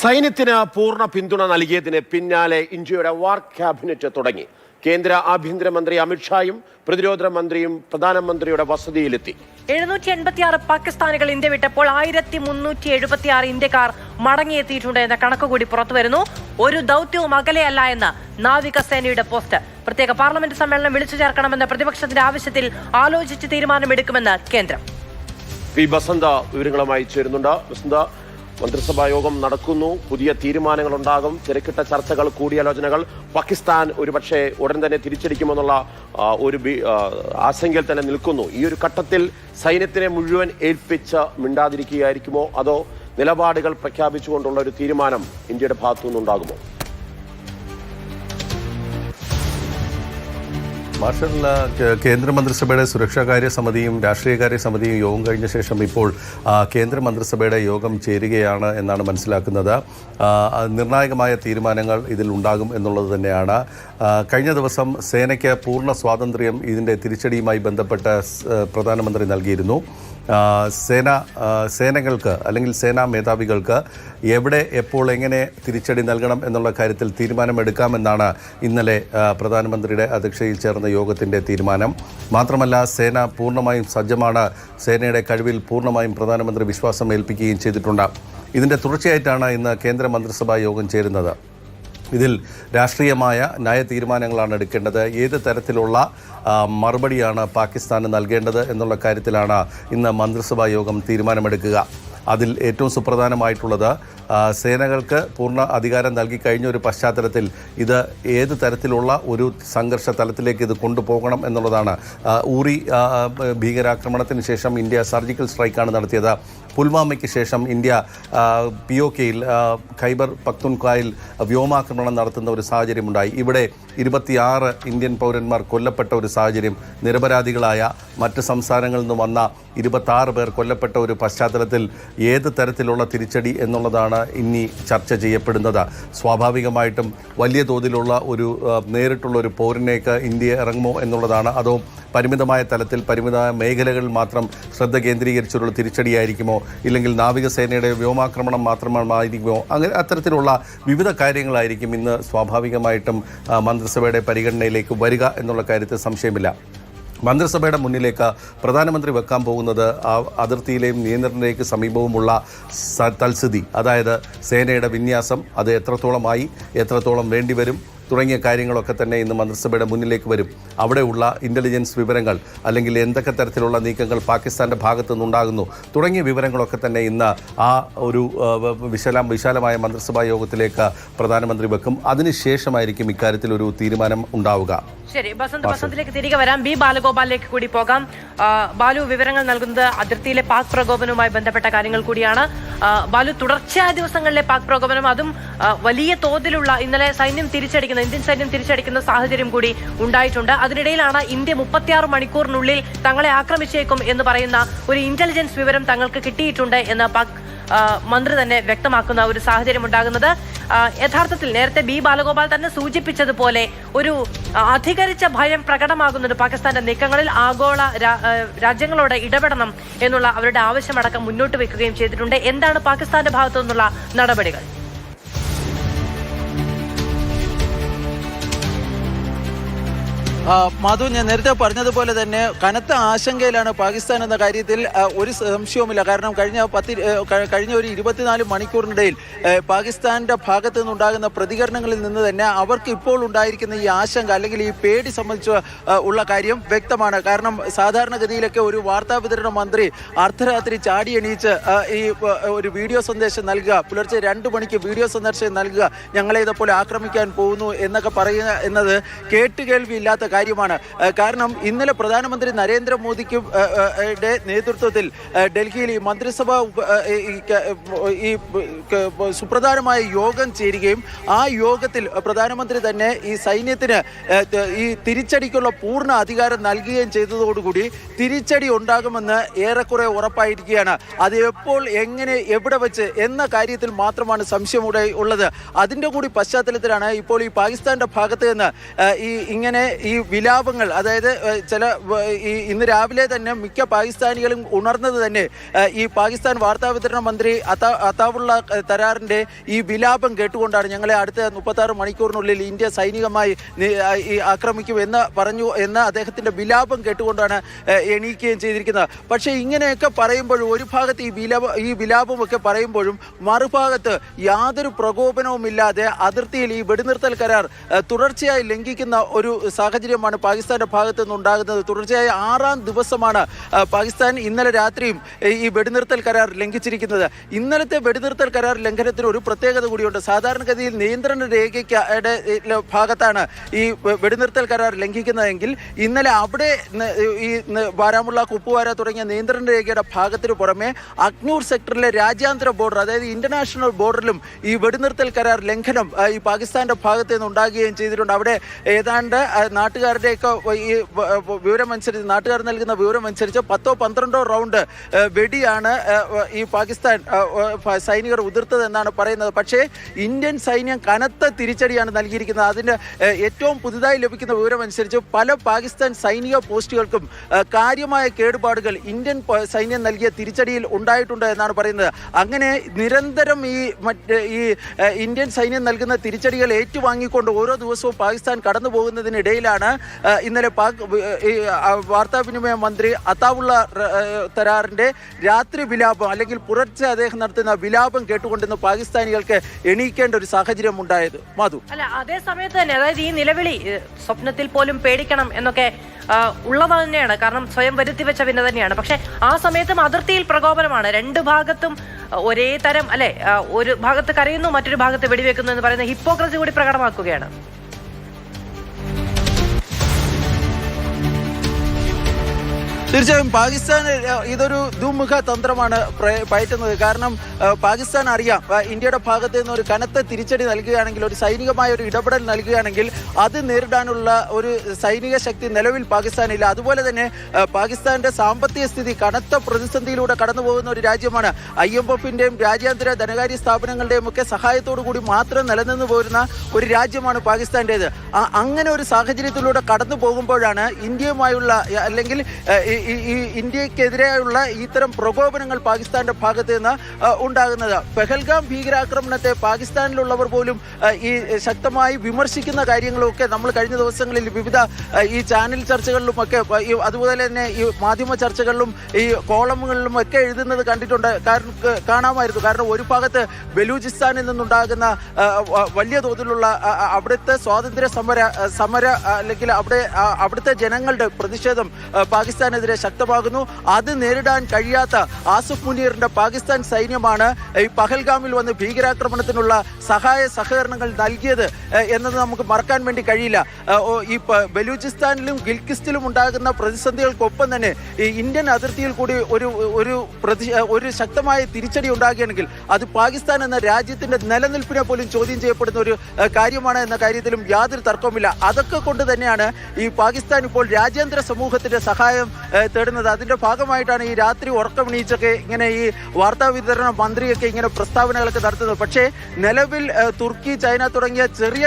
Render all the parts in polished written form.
സൈന്യത്തിന് പൂർണ്ണ പിന്തുണ നൽകിയതിന് പിന്നാലെ ഇന്ത്യയുടെ വാർ ക്യാബിനറ്റ് തുടങ്ങി. കേന്ദ്ര ആഭ്യന്തരമന്ത്രി അമിത്ഷായും പ്രതിരോധ മന്ത്രിയും പ്രധാനമന്ത്രിയുടെ വസതിയിലെത്തി. 786 പാകിസ്ഥാനികൾ ഇന്ത്യ വിട്ടപ്പോൾ 1376 ഇന്ത്യക്കാർ മടങ്ങിയെത്തിയിട്ടുണ്ട് എന്ന കണക്കുകൂടി പുറത്തുവരുന്നു. ഒരു ദൗത്യവും അകലെയല്ല എന്ന് നാവികസേനയുടെ പോസ്റ്റ്. പ്രത്യേക പാർലമെന്റ് സമ്മേളനം വിളിച്ചു ചേർക്കണമെന്ന പ്രതിപക്ഷത്തിന്റെ ആവശ്യത്തിൽ ആലോചിച്ച് തീരുമാനമെടുക്കുമെന്ന് കേന്ദ്രം. പി ബസന്ത വിവരങ്ങളുമായി ചേരുന്നുണ്ട്. ബസന്ത, മന്ത്രിസഭാ യോഗം നടക്കുന്നു, പുതിയ തീരുമാനങ്ങൾ ഉണ്ടാകും, തിരക്കിട്ട ചർച്ചകൾ, കൂടിയാലോചനകൾ. പാകിസ്ഥാൻ ഒരുപക്ഷെ ഉടൻ തന്നെ തിരിച്ചടിക്കുമെന്നുള്ള ഒരു ആശങ്കയിൽ തന്നെ നിൽക്കുന്നു. ഈ ഒരു ഘട്ടത്തിൽ സൈന്യത്തിനെ മുഴുവൻ ഏൽപ്പിച്ച് മിണ്ടാതിരിക്കുകയായിരിക്കുമോ, അതോ നിലപാടുകൾ പ്രഖ്യാപിച്ചുകൊണ്ടുള്ള ഒരു തീരുമാനം ഇന്ത്യയുടെ ഭാഗത്തു നിന്നുണ്ടാകുമോ? മാർഷൽ, കേന്ദ്രമന്ത്രിസഭയുടെ സുരക്ഷാകാര്യ സമിതിയും രാഷ്ട്രീയകാര്യ സമിതിയും യോഗം കഴിഞ്ഞ ശേഷം ഇപ്പോൾ കേന്ദ്രമന്ത്രിസഭയുടെ യോഗം ചേരുകയാണ് എന്നാണ് മനസ്സിലാക്കുന്നത്. നിർണായകമായ തീരുമാനങ്ങൾ ഇതിൽ ഉണ്ടാകും എന്നുള്ളത് തന്നെയാണ്. കഴിഞ്ഞ ദിവസം സേനയ്ക്ക് പൂർണ്ണ സ്വാതന്ത്ര്യം ഇതിൻ്റെ തിരിച്ചടിയുമായി ബന്ധപ്പെട്ട് പ്രധാനമന്ത്രി നൽകിയിരുന്നു. സേനകൾക്ക് അല്ലെങ്കിൽ സേനാ മേധാവികൾക്ക് എവിടെ എപ്പോൾ എങ്ങനെ തിരിച്ചടി നൽകണം എന്നുള്ള കാര്യത്തിൽ തീരുമാനമെടുക്കാമെന്നാണ് ഇന്നലെ പ്രധാനമന്ത്രിയുടെ അധ്യക്ഷതയിൽ ചേർന്ന യോഗത്തിൻ്റെ തീരുമാനം. മാത്രമല്ല, സേന പൂർണ്ണമായും സജ്ജമാണ്. സേനയുടെ കഴിവിൽ പൂർണ്ണമായും പ്രധാനമന്ത്രി വിശ്വാസം ഏൽപ്പിക്കുകയും ചെയ്തിട്ടുണ്ട്. ഇതിൻ്റെ തുടർച്ചയായിട്ടാണ് ഇന്ന് കേന്ദ്ര മന്ത്രിസഭാ യോഗം ചേരുന്നത്. ഇതിൽ രാഷ്ട്രീയമായ നയ തീരുമാനങ്ങളാണ് എടുക്കേണ്ടത്. ഏത് തരത്തിലുള്ള മറുപടിയാണ് പാകിസ്ഥാന് നൽകേണ്ടത് എന്നുള്ള കാര്യത്തിലാണ് ഇന്ന് മന്ത്രിസഭാ യോഗം തീരുമാനമെടുക്കുക. അതിൽ ഏറ്റവും സുപ്രധാനമായിട്ടുള്ളത് സേനകൾക്ക് പൂർണ്ണ അധികാരം നൽകി കഴിഞ്ഞ ഒരു പശ്ചാത്തലത്തിൽ ഇത് ഏത് തരത്തിലുള്ള ഒരു സംഘർഷ തലത്തിലേക്ക് ഇത് കൊണ്ടുപോകണം എന്നുള്ളതാണ്. ഊറി ഭീകരാക്രമണത്തിന് ശേഷം ഇന്ത്യ സർജിക്കൽ സ്ട്രൈക്കാണ് നടത്തിയത്. പുൽവാമയ്ക്ക് ശേഷം ഇന്ത്യ POKയിൽ ഖൈബർ പഖ്തുൻഖ്വായിൽ വ്യോമാക്രമണം നടത്തുന്ന ഒരു സാഹചര്യമുണ്ടായി. ഇവിടെ 26 ഇന്ത്യൻ പൗരന്മാർ കൊല്ലപ്പെട്ട ഒരു സാഹചര്യം, നിരപരാധികളായ മറ്റ് സംസ്ഥാനങ്ങളിൽ നിന്ന് വന്ന 26 പേർ കൊല്ലപ്പെട്ട ഒരു പശ്ചാത്തലത്തിൽ ഏത് തരത്തിലുള്ള തിരിച്ചടി എന്നുള്ളതാണ് ഇനി ചർച്ച ചെയ്യപ്പെടുന്നത്. സ്വാഭാവികമായിട്ടും വലിയ തോതിലുള്ള ഒരു നേരിട്ടുള്ള ഒരു പോരിനേക്ക് ഇന്ത്യ ഇറങ്ങുമോ എന്നുള്ളതാണ്. അതോ പരിമിതമായ തലത്തിൽ പരിമിതമായ മേഖലകളിൽ മാത്രം ശ്രദ്ധ കേന്ദ്രീകരിച്ചുള്ള തിരിച്ചടിയായിരിക്കുമോ, ഇല്ലെങ്കിൽ നാവികസേനയുടെ വ്യോമാക്രമണം മാത്രമായിരിക്കുമോ? അങ്ങനെ അത്തരത്തിലുള്ള വിവിധ കാര്യങ്ങളായിരിക്കും ഇന്ന് സ്വാഭാവികമായിട്ടും മന്ത്രിസഭയുടെ പരിഗണനയിലേക്ക് വരിക എന്നുള്ള കാര്യത്തിൽ സംശയമില്ല. മന്ത്രിസഭയുടെ മുന്നിലേക്ക് പ്രധാനമന്ത്രി വെക്കാൻ പോകുന്നത് അതിർത്തിയിലെയും നിയന്ത്രണരേഖയ്ക്ക് സമീപവുമുള്ള തൽസ്ഥിതി, അതായത് സേനയുടെ വിന്യാസം, അത് എത്രത്തോളമായി, എത്രത്തോളം വേണ്ടിവരും തുടങ്ങിയ കാര്യങ്ങളൊക്കെ തന്നെ ഇന്ന് മന്ത്രിസഭയുടെ മുന്നിലേക്ക് വരും. അവിടെയുള്ള ഇൻ്റലിജൻസ് വിവരങ്ങൾ, അല്ലെങ്കിൽ എന്തൊക്കെ തരത്തിലുള്ള നീക്കങ്ങൾ പാകിസ്ഥാൻ്റെ ഭാഗത്തു നിന്നുണ്ടാകുന്നു തുടങ്ങിയ വിവരങ്ങളൊക്കെ തന്നെ ഇന്ന് ആ ഒരു വിശാലമായ മന്ത്രിസഭാ യോഗത്തിലേക്ക് പ്രധാനമന്ത്രി വെക്കും. അതിനുശേഷമായിരിക്കും ഇക്കാര്യത്തിൽ ഒരു തീരുമാനം ഉണ്ടാവുക. ശരി, ബസന്തിലേക്ക് തിരികെ വരാം. ബി ബാലഗോപാലിലേക്ക് കൂടി പോകാം. ബാലു, വിവരങ്ങൾ നൽകുന്നത് അതിർത്തിയിലെ പാക് പ്രകോപനവുമായി ബന്ധപ്പെട്ട കാര്യങ്ങൾ കൂടിയാണ്. ബാലു, തുടർച്ചയായ ദിവസങ്ങളിലെ പാക് പ്രകോപനം, അതും വലിയ തോതിലുള്ള, ഇന്നലെ ഇന്ത്യൻ സൈന്യം തിരിച്ചടിക്കുന്ന സാഹചര്യം കൂടി ഉണ്ടായിട്ടുണ്ട്. അതിനിടയിലാണ് ഇന്ത്യ 36 മണിക്കൂറിനുള്ളിൽ തങ്ങളെ ആക്രമിച്ചേക്കും എന്ന് പറയുന്ന ഒരു ഇന്റലിജൻസ് വിവരം തങ്ങൾക്ക് കിട്ടിയിട്ടുണ്ട് എന്ന് പാക് മന്ത്രി തന്നെ വ്യക്തമാക്കുന്ന ഒരു സാഹചര്യം ഉണ്ടാകുന്നത്. യഥാർത്ഥത്തിൽ നേരത്തെ ബി ബാലഗോപാൽ തന്നെ സൂചിപ്പിച്ചതുപോലെ ഒരു അധികരിച്ച ഭയം പ്രകടമാകുന്നുണ്ട് പാകിസ്ഥാന്റെ നീക്കങ്ങളിൽ. ആഗോള രാജ്യങ്ങളോട് ഇടപെടണം എന്നുള്ള അവരുടെ ആവശ്യമടക്കം മുന്നോട്ട് വെക്കുകയും ചെയ്തിട്ടുണ്ട്. എന്താണ് പാകിസ്ഥാന്റെ ഭാഗത്തു നിന്നുള്ള നടപടികൾ? മാധു, ഞാൻ നേരത്തെ പറഞ്ഞതുപോലെ തന്നെ കനത്ത ആശങ്കയിലാണ് പാകിസ്ഥാൻ എന്ന കാര്യത്തിൽ ഒരു സംശയവുമില്ല. കാരണം കഴിഞ്ഞ ഒരു 24 മണിക്കൂറിനിടയിൽ പാകിസ്ഥാന്റെ ഭാഗത്തു നിന്നുണ്ടാകുന്ന പ്രതികരണങ്ങളിൽ നിന്ന് തന്നെ അവർക്ക് ഇപ്പോൾ ഉണ്ടായിരിക്കുന്ന ഈ ആശങ്ക അല്ലെങ്കിൽ ഈ പേടി സംബന്ധിച്ച് ഉള്ള കാര്യം വ്യക്തമാണ്. കാരണം സാധാരണഗതിയിലൊക്കെ ഒരു വാർത്താ വിതരണ മന്ത്രി അർദ്ധരാത്രി ചാടി എണീച്ച് ഈ ഒരു വീഡിയോ സന്ദേശം നൽകുക, പുലർച്ചെ 2 മണിക്ക് വീഡിയോ സന്ദേശം നൽകുക, ഞങ്ങളെ ഇതേപോലെ ആക്രമിക്കാൻ പോകുന്നു എന്നൊക്കെ പറയുക എന്നത് കേട്ടുകേൾവിയില്ലാത്ത കാര്യമാണ്. കാരണം ഇന്നലെ പ്രധാനമന്ത്രി നരേന്ദ്രമോദിക്ക് നേതൃത്വത്തിൽ ഡൽഹിയിൽ ഈ മന്ത്രിസഭ ഈ സുപ്രധാനമായ യോഗം ചേരുകയും ആ യോഗത്തിൽ പ്രധാനമന്ത്രി തന്നെ ഈ സൈന്യത്തിന് ഈ തിരിച്ചടിക്കുള്ള പൂർണ്ണ അധികാരം നൽകുകയും ചെയ്തതോടുകൂടി തിരിച്ചടി ഉണ്ടാകുമെന്ന് ഏറെക്കുറെ ഉറപ്പായിരിക്കുകയാണ്. അത് എപ്പോൾ, എങ്ങനെ, എവിടെ വെച്ച് എന്ന കാര്യത്തിൽ മാത്രമാണ് സംശയം ഉള്ളത്. അതിൻ്റെ കൂടി പശ്ചാത്തലത്തിലാണ് ഇപ്പോൾ ഈ പാകിസ്ഥാന്റെ ഭാഗത്ത് നിന്ന് ഇങ്ങനെ ഈ വിലാപങ്ങൾ, അതായത് ഇന്ന് രാവിലെ തന്നെ മിക്ക പാകിസ്ഥാനികളും ഉണർന്നത് തന്നെ ഈ പാകിസ്ഥാൻ വാർത്താവിതരണ മന്ത്രി അതാവുള്ള തരാറിന്റെ ഈ വിലാപം കേട്ടുകൊണ്ടാണ്. ഞങ്ങളെ അടുത്ത 36 മണിക്കൂറിനുള്ളിൽ ഇന്ത്യ സൈനികമായി ആക്രമിക്കും എന്ന് അദ്ദേഹത്തിന്റെ വിലാപം കേട്ടുകൊണ്ടാണ് എണീക്കുകയും ചെയ്തിരിക്കുന്നത്. പക്ഷേ ഇങ്ങനെയൊക്കെ പറയുമ്പോഴും ഒരു ഭാഗത്ത് ഈ വിലാപമൊക്കെ പറയുമ്പോഴും മറുഭാഗത്ത് യാതൊരു പ്രകോപനവുമില്ലാതെ അതിർത്തിയിൽ ഈ വെടിനിർത്തൽ കരാർ തുടർച്ചയായി ലംഘിക്കുന്ന ഒരു സാഹചര്യമാണ് പാകിസ്ഥാന്റെ ഭാഗത്തു നിന്നുണ്ടാകുന്നത്. തുടർച്ചയായി 6ാം ദിവസമാണ് പാകിസ്ഥാൻ ഇന്നലെ രാത്രിയും ഈ വെടിനിർത്തൽ കരാർ ലംഘിച്ചിരിക്കുന്നത്. ഇന്നലത്തെ വെടിനിർത്തൽ കരാർ ലംഘനത്തിന് ഒരു പ്രത്യേകത കൂടിയുണ്ട്. സാധാരണഗതിയിൽ നിയന്ത്രണ രേഖയ്ക്ക് ഭാഗത്താണ് ഈ വെടിനിർത്തൽ കരാർ ലംഘിക്കുന്നതെങ്കിൽ ഇന്നലെ അവിടെ ഈ ബാരാമുള്ള, കുപ്വാര തുടങ്ങിയ നിയന്ത്രണ രേഖയുടെ ഭാഗത്തിന് പുറമെ അഗ്നൂർ സെക്ടറിലെ രാജ്യാന്തര ബോർഡർ, അതായത് ഇന്റർനാഷണൽ ബോർഡറിലും ഈ വെടിനിർത്തൽ കരാർ ലംഘനം ഈ പാകിസ്ഥാന്റെ ഭാഗത്ത് നിന്ന് ഉണ്ടാകുകയും ചെയ്തിട്ടുണ്ട്. അവിടെ ഏതാണ്ട് നാട്ടുകാരുടെയൊക്കെ ഈ വിവരമനുസരിച്ച്, നാട്ടുകാർ നൽകുന്ന വിവരമനുസരിച്ച് 10-12 റൗണ്ട് വെടിയാണ് ഈ പാകിസ്ഥാൻ സൈനികർ ഉതിർത്തത് എന്നാണ് പറയുന്നത്. പക്ഷേ ഇന്ത്യൻ സൈന്യം കനത്ത തിരിച്ചടിയാണ് നൽകിയിരിക്കുന്നത്. അതിന് ഏറ്റവും പുതുതായി ലഭിക്കുന്ന വിവരമനുസരിച്ച് പല പാകിസ്ഥാൻ സൈനിക പോസ്റ്റുകൾക്കും കാര്യമായ കേടുപാടുകൾ ഇന്ത്യൻ സൈന്യം നൽകിയ തിരിച്ചടിയിൽ ഉണ്ടായിട്ടുണ്ട് എന്നാണ് പറയുന്നത്. അങ്ങനെ നിരന്തരം ഈ ഇന്ത്യൻ സൈന്യം നൽകുന്ന തിരിച്ചടികൾ ഏറ്റുവാങ്ങിക്കൊണ്ട് ഓരോ ദിവസവും പാകിസ്ഥാൻ കടന്നു പോകുന്നതിനിടയിലാണ് ഇന്നലെ വാർത്താവിനിമയ മന്ത്രി അതാവുള്ള തരാറിന്റെ രാത്രി വിലാപം, അല്ലെങ്കിൽ പുലർച്ചെ അദ്ദേഹം നടത്തുന്ന വിലാപം കേട്ടുകൊണ്ടിരുന്ന പാകിസ്ഥാനികൾക്ക് എണീക്കേണ്ട ഒരു സാഹചര്യം ഉണ്ടായത്. മാധു, അല്ല, അതേ സമയത്ത് തന്നെ, അതായത് ഈ നിലവിളി സ്വപ്നത്തിൽ പോലും പേടിക്കണം എന്നൊക്കെ ഉള്ളത് തന്നെയാണ്. കാരണം സ്വയം വരുത്തിവെച്ച പിന്നെ തന്നെയാണ്. പക്ഷെ ആ സമയത്തും അതിർത്തിയിൽ പ്രകോപനമാണ്. രണ്ട് ഭാഗത്തും ഒരേ തരം, അല്ലെ, ഒരു ഭാഗത്ത് കരയുന്നു, മറ്റൊരു ഭാഗത്ത് വെടിവെക്കുന്നു എന്ന് പറയുന്ന ഹിപ്പോക്രസി കൂടി പ്രകടമാക്കുകയാണ്. തീർച്ചയായും പാകിസ്ഥാൻ ഇതൊരു ദുമുഖ തന്ത്രമാണ് പയറ്റുന്നത്. കാരണം പാകിസ്ഥാൻ അറിയാം, ഇന്ത്യയുടെ ഭാഗത്ത് നിന്ന് ഒരു കനത്ത തിരിച്ചടി നൽകുകയാണെങ്കിൽ, ഒരു സൈനികമായ ഒരു ഇടപെടൽ നൽകുകയാണെങ്കിൽ അത് നേരിടാനുള്ള ഒരു സൈനിക ശക്തി നിലവിൽ പാകിസ്ഥാനില്ല. അതുപോലെ തന്നെ പാകിസ്ഥാന്റെ സാമ്പത്തിക സ്ഥിതി കനത്ത പ്രതിസന്ധിയിലൂടെ കടന്നു പോകുന്ന ഒരു രാജ്യമാണ്. IMFന്റെയും രാജ്യാന്തര ധനകാര്യ സ്ഥാപനങ്ങളുടെയും ഒക്കെ സഹായത്തോടു കൂടി മാത്രം നിലനിന്ന് പോരുന്ന ഒരു രാജ്യമാണ് പാകിസ്ഥാന്റേത്. അങ്ങനെ ഒരു സാഹചര്യത്തിലൂടെ കടന്നു പോകുമ്പോഴാണ് ഇന്ത്യയുമായുള്ള, അല്ലെങ്കിൽ ഈ ഇന്ത്യക്കെതിരെയുള്ള ഇത്തരം പ്രകോപനങ്ങൾ പാകിസ്ഥാന്റെ ഭാഗത്ത് നിന്ന് ഉണ്ടാകുന്നത്. പെഹൽഗാം ഭീകരാക്രമണത്തെ പാകിസ്ഥാനിലുള്ളവർ പോലും ഈ ശക്തമായി വിമർശിക്കുന്ന കാര്യങ്ങളൊക്കെ നമ്മൾ കഴിഞ്ഞ ദിവസങ്ങളിൽ വിവിധ ഈ ചാനൽ ചർച്ചകളിലുമൊക്കെ, അതുപോലെ തന്നെ ഈ മാധ്യമ ചർച്ചകളിലും ഈ കോളമുകളിലും ഒക്കെ എഴുതുന്നത് കണ്ടിട്ടുണ്ട്, കാണാമായിരുന്നു. കാരണം ഒരു ഭാഗത്ത് ബലൂചിസ്ഥാനിൽ നിന്നുണ്ടാകുന്ന വലിയ തോതിലുള്ള അവിടുത്തെ സ്വാതന്ത്ര്യ സമര അല്ലെങ്കിൽ അവിടുത്തെ ജനങ്ങളുടെ പ്രതിഷേധം പാകിസ്ഥാനെതിരെ ശക്തമാകുന്നു. അത് നേരിടാൻ കഴിയാത്ത ആസിഫ് മുനീറിന്റെ പാകിസ്ഥാൻ സൈന്യമാണ് ഈ പഹൽഗാമിൽ വന്ന് ഭീകരാക്രമണത്തിനുള്ള സഹായ സഹകരണങ്ങൾ നൽകിയത് എന്നത് നമുക്ക് മറക്കാൻ വേണ്ടി കഴിയില്ല. ഈ ബലൂചിസ്ഥാനിലും ഗിൽക്കിസ്റ്റിലും ഉണ്ടാകുന്ന പ്രതിസന്ധികൾക്കൊപ്പം തന്നെ ഈ ഇന്ത്യൻ അതിർത്തിയിൽ കൂടി ഒരു ശക്തമായ തിരിച്ചടി ഉണ്ടാകുകയാണെങ്കിൽ അത് പാകിസ്ഥാൻ എന്ന രാജ്യത്തിന്റെ നിലനിൽപ്പിനെ പോലും ചോദ്യം ചെയ്യപ്പെടുന്ന ഒരു കാര്യമാണ് എന്ന കാര്യത്തിലും യാതൊരു തർക്കവുമില്ല. അതൊക്കെ കൊണ്ട് തന്നെയാണ് ഈ പാകിസ്ഥാൻ ഇപ്പോൾ രാജ്യാന്തര സമൂഹത്തിന്റെ സഹായം തേടുന്നത്. അതിന്റെ ഭാഗമായിട്ടാണ് ഈ രാത്രി ഉറക്കമണിയിച്ചൊക്കെ ഇങ്ങനെ ഈ വാർത്താ വിതരണ മന്ത്രിയൊക്കെ ഇങ്ങനെ പ്രസ്താവനകളൊക്കെ നടത്തുന്നത്. പക്ഷേ നിലവിൽ തുർക്കി, ചൈന തുടങ്ങിയ ചെറിയ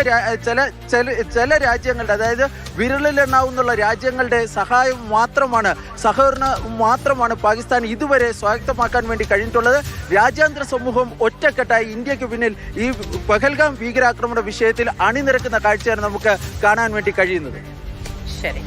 ചില രാജ്യങ്ങളുടെ, അതായത് വിരലിലെണ്ണാവുന്നുള്ള രാജ്യങ്ങളുടെ സഹകരണം മാത്രമാണ് പാകിസ്ഥാൻ ഇതുവരെ സ്വായത്തമാക്കാൻ വേണ്ടി കഴിഞ്ഞിട്ടുള്ളത്. രാജ്യാന്തര സമൂഹം ഒറ്റക്കെട്ടായി ഇന്ത്യക്ക് പിന്നിൽ ഈ പഹൽഗാം ഭീകരാക്രമണ വിഷയത്തിൽ അണിനിരക്കുന്ന കാഴ്ചയാണ് നമുക്ക് കാണാൻ വേണ്ടി കഴിയുന്നത്. ശരി.